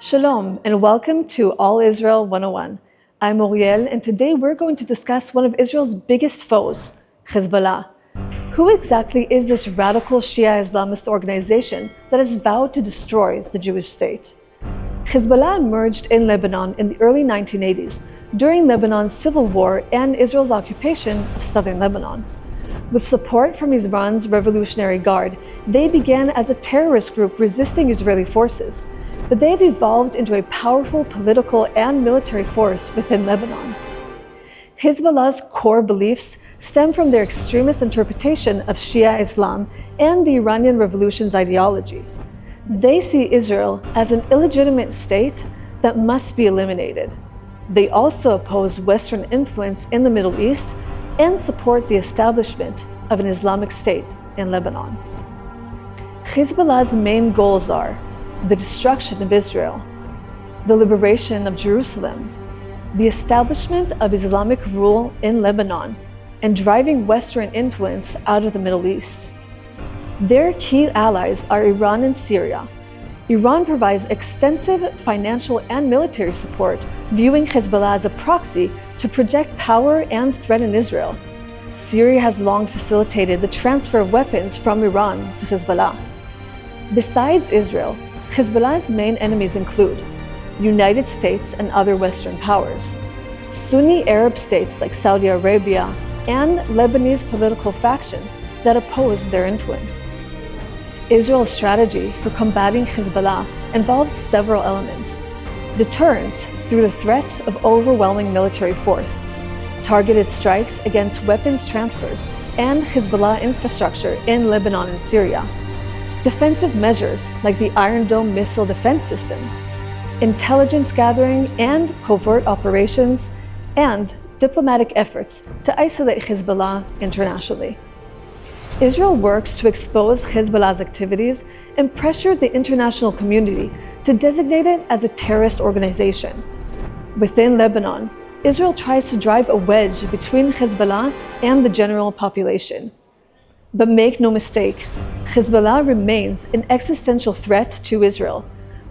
Shalom and welcome to All Israel 101. I'm Oriel and today we're going to discuss one of Israel's biggest foes, Hezbollah. Who exactly is this radical Shia Islamist organization that has vowed to destroy the Jewish state? Hezbollah emerged in Lebanon in the early 1980s during Lebanon's civil war and Israel's occupation of southern Lebanon. With support from Iran's Revolutionary Guard, they began as a terrorist group resisting Israeli forces, but they've evolved into a powerful political and military force within Lebanon. Hezbollah's core beliefs stem from their extremist interpretation of Shia Islam and the Iranian Revolution's ideology. They see Israel as an illegitimate state that must be eliminated. They also oppose Western influence in the Middle East and support the establishment of an Islamic state in Lebanon. Hezbollah's main goals are the destruction of Israel, the liberation of Jerusalem, the establishment of Islamic rule in Lebanon, and driving Western influence out of the Middle East. Their key allies are Iran and Syria. Iran provides extensive financial and military support, viewing Hezbollah as a proxy to project power and threaten Israel. Syria has long facilitated the transfer of weapons from Iran to Hezbollah. Besides Israel, Hezbollah's main enemies include the United States and other Western powers, Sunni Arab states like Saudi Arabia, and Lebanese political factions that oppose their influence. Israel's strategy for combating Hezbollah involves several elements: deterrence through the threat of overwhelming military force, targeted strikes against weapons transfers and Hezbollah infrastructure in Lebanon and Syria, defensive measures like the Iron Dome missile defense system, intelligence gathering and covert operations, and diplomatic efforts to isolate Hezbollah internationally. Israel works to expose Hezbollah's activities and pressure the international community to designate it as a terrorist organization. Within Lebanon, Israel tries to drive a wedge between Hezbollah and the general population. But make no mistake, Hezbollah remains an existential threat to Israel.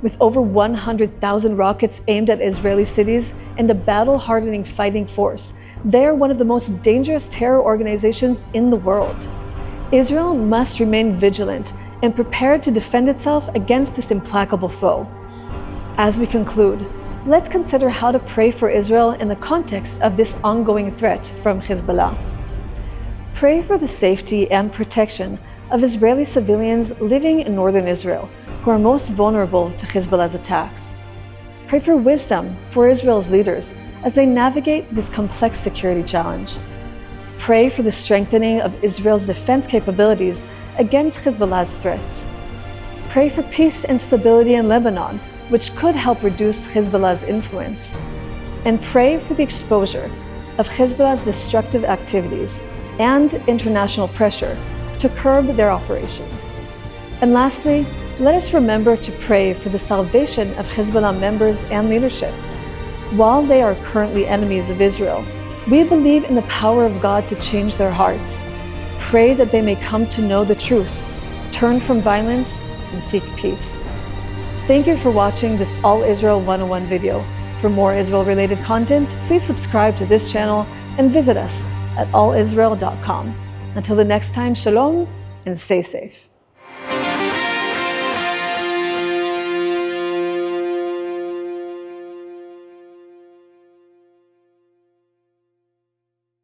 With over 100,000 rockets aimed at Israeli cities and a battle-hardening fighting force, they are one of the most dangerous terror organizations in the world. Israel must remain vigilant and prepared to defend itself against this implacable foe. As we conclude, let's consider how to pray for Israel in the context of this ongoing threat from Hezbollah. Pray for the safety and protection of Israeli civilians living in northern Israel who are most vulnerable to Hezbollah's attacks. Pray for wisdom for Israel's leaders as they navigate this complex security challenge. Pray for the strengthening of Israel's defense capabilities against Hezbollah's threats. Pray for peace and stability in Lebanon, which could help reduce Hezbollah's influence. And pray for the exposure of Hezbollah's destructive activities and international pressure to curb their operations. And lastly, let us remember to pray for the salvation of Hezbollah members and leadership. While they are currently enemies of Israel, we believe in the power of God to change their hearts. Pray that they may come to know the truth, turn from violence, and seek peace. Thank you for watching this All Israel 101 video. For more Israel-related content, please subscribe to this channel and visit us at allisrael.com. Until the next time, shalom and stay safe.